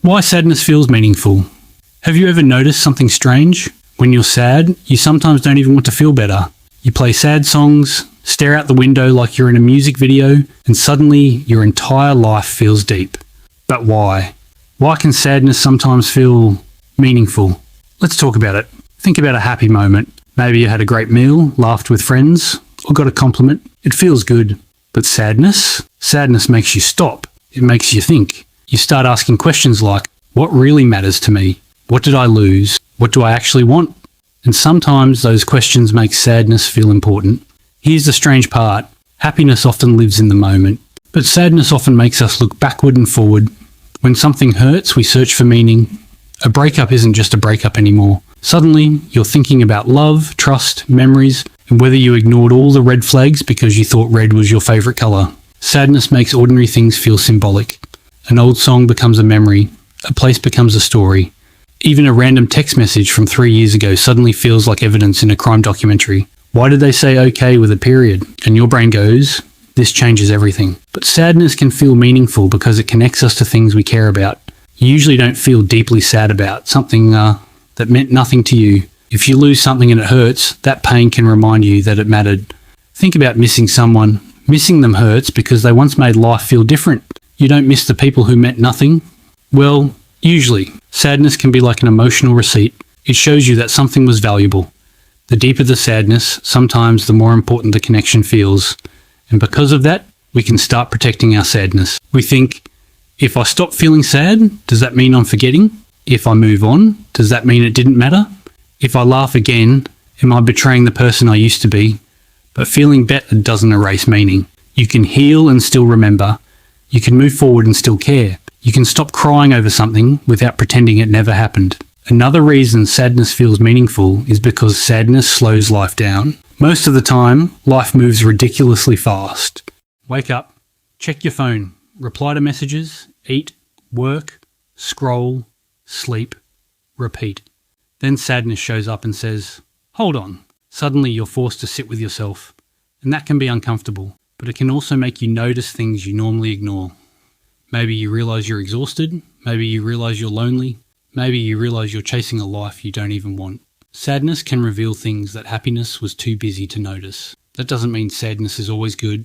Why sadness feels meaningful. Have you ever noticed something strange? When you're sad, you sometimes don't even want to feel better. You play sad songs, stare out the window like you're in a music video, and suddenly your entire life feels deep. But why? Why can sadness sometimes feel meaningful? Let's talk about it. Think about a happy moment. Maybe you had a great meal, laughed with friends, or got a compliment. It feels good. But sadness? Sadness makes you stop. It makes you think. You start asking questions like, what really matters to me? What did I lose? What do I actually want? And sometimes those questions make sadness feel important. Here's the strange part. Happiness often lives in the moment, but sadness often makes us look backward and forward. When something hurts, we search for meaning. A breakup isn't just a breakup anymore. Suddenly, you're thinking about love, trust, memories, and whether you ignored all the red flags because you thought red was your favourite colour. Sadness makes ordinary things feel symbolic. An old song becomes a memory. A place becomes a story. Even a random text message from 3 years ago suddenly feels like evidence in a crime documentary. Why did they say okay with a period? And your brain goes, this changes everything. But sadness can feel meaningful because it connects us to things we care about. You usually don't feel deeply sad about something that meant nothing to you. If you lose something and it hurts, that pain can remind you that it mattered. Think about missing someone. Missing them hurts because they once made life feel different. You don't miss the people who meant nothing. Well, usually, sadness can be like an emotional receipt. It shows you that something was valuable. The deeper the sadness, sometimes the more important the connection feels. And because of that, we can start protecting our sadness. We think, if I stop feeling sad, does that mean I'm forgetting? If I move on, does that mean it didn't matter? If I laugh again, am I betraying the person I used to be? But feeling better doesn't erase meaning. You can heal and still remember. You can move forward and still care. You can stop crying over something without pretending it never happened. Another reason sadness feels meaningful is because sadness slows life down. Most of the time, life moves ridiculously fast. Wake up, check your phone, reply to messages, eat, work, scroll, sleep, repeat. Then sadness shows up and says, hold on. Suddenly you're forced to sit with yourself. And that can be uncomfortable, but it can also make you notice things you normally ignore. Maybe you realise you're exhausted. Maybe you realise you're lonely. Maybe you realise you're chasing a life you don't even want. Sadness can reveal things that happiness was too busy to notice. That doesn't mean sadness is always good.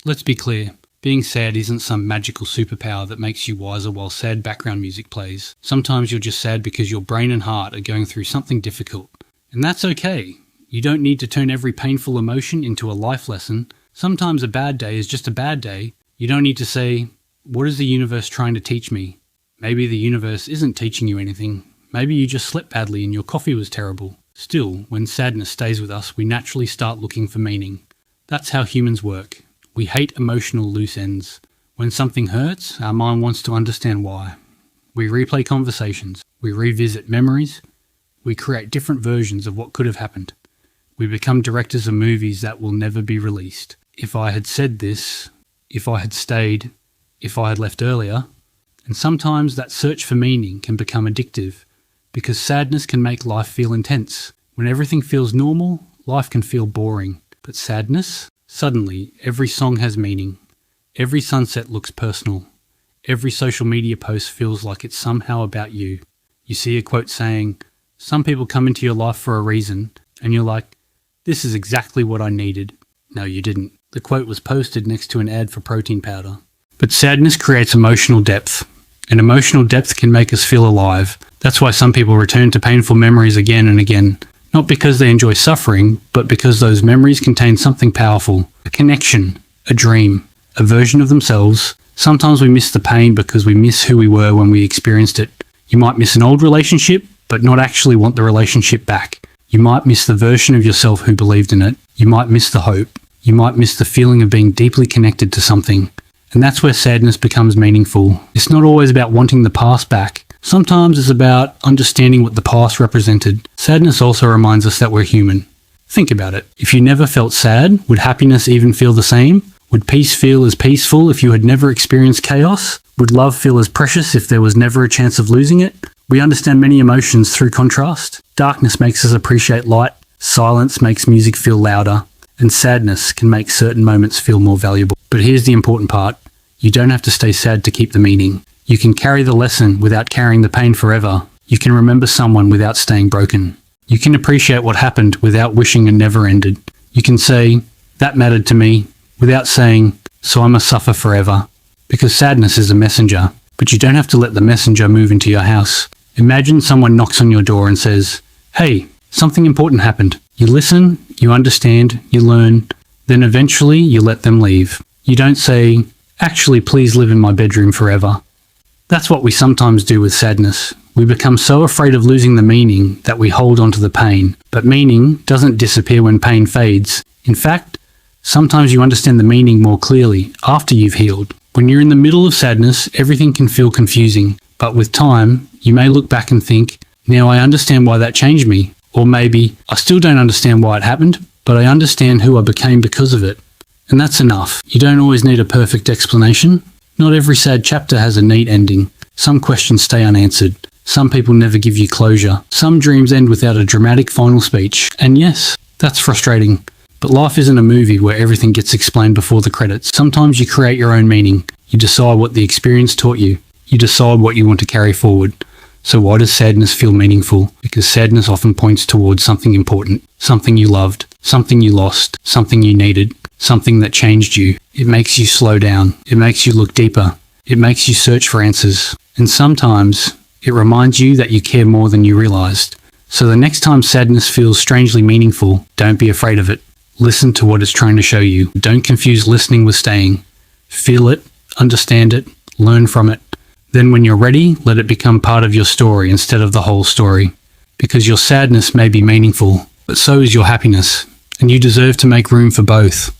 Let's be clear. Being sad isn't some magical superpower that makes you wiser while sad background music plays. Sometimes you're just sad because your brain and heart are going through something difficult. And that's okay. You don't need to turn every painful emotion into a life lesson. Sometimes a bad day is just a bad day. You don't need to say, what is the universe trying to teach me? Maybe the universe isn't teaching you anything. Maybe you just slept badly and your coffee was terrible. Still, when sadness stays with us, we naturally start looking for meaning. That's how humans work. We hate emotional loose ends. When something hurts, our mind wants to understand why. We replay conversations. We revisit memories. We create different versions of what could have happened. We become directors of movies that will never be released. If I had said this, if I had stayed, if I had left earlier. And sometimes that search for meaning can become addictive because sadness can make life feel intense. When everything feels normal, life can feel boring. But sadness? Suddenly, every song has meaning. Every sunset looks personal. Every social media post feels like it's somehow about you. You see a quote saying, some people come into your life for a reason, and you're like, this is exactly what I needed. No, you didn't. The quote was posted next to an ad for protein powder. But sadness creates emotional depth, and emotional depth can make us feel alive. That's why some people return to painful memories again and again. Not because they enjoy suffering, but because those memories contain something powerful. A connection, a dream, a version of themselves. Sometimes we miss the pain because we miss who we were when we experienced it. You might miss an old relationship, but not actually want the relationship back. You might miss the version of yourself who believed in it. You might miss the hope. You might miss the feeling of being deeply connected to something. And that's where sadness becomes meaningful. It's not always about wanting the past back. Sometimes it's about understanding what the past represented. Sadness also reminds us that we're human. Think about it. If you never felt sad, would happiness even feel the same? Would peace feel as peaceful if you had never experienced chaos? Would love feel as precious if there was never a chance of losing it? We understand many emotions through contrast. Darkness makes us appreciate light. Silence makes music feel louder. And sadness can make certain moments feel more valuable. But here's the important part. You don't have to stay sad to keep the meaning. You can carry the lesson without carrying the pain forever. You can remember someone without staying broken. You can appreciate what happened without wishing it never ended. You can say, that mattered to me, without saying, so I must suffer forever. Because sadness is a messenger, but you don't have to let the messenger move into your house. Imagine someone knocks on your door and says, hey, something important happened. You listen, you understand, you learn, then eventually you let them leave. You don't say, actually, please live in my bedroom forever. That's what we sometimes do with sadness. We become so afraid of losing the meaning that we hold on to the pain. But meaning doesn't disappear when pain fades. In fact, sometimes you understand the meaning more clearly after you've healed. When you're in the middle of sadness, everything can feel confusing. But with time, you may look back and think, now I understand why that changed me. Or maybe, I still don't understand why it happened, but I understand who I became because of it. And that's enough. You don't always need a perfect explanation. Not every sad chapter has a neat ending. Some questions stay unanswered. Some people never give you closure. Some dreams end without a dramatic final speech. And yes, that's frustrating. But life isn't a movie where everything gets explained before the credits. Sometimes you create your own meaning. You decide what the experience taught you. You decide what you want to carry forward. So why does sadness feel meaningful? Because sadness often points towards something important, something you loved, something you lost, something you needed, something that changed you. It makes you slow down. It makes you look deeper. It makes you search for answers. And sometimes it reminds you that you care more than you realized. So the next time sadness feels strangely meaningful, don't be afraid of it. Listen to what it's trying to show you. Don't confuse listening with staying. Feel it, understand it, learn from it. Then when you're ready, let it become part of your story instead of the whole story. Because your sadness may be meaningful, but so is your happiness, and you deserve to make room for both.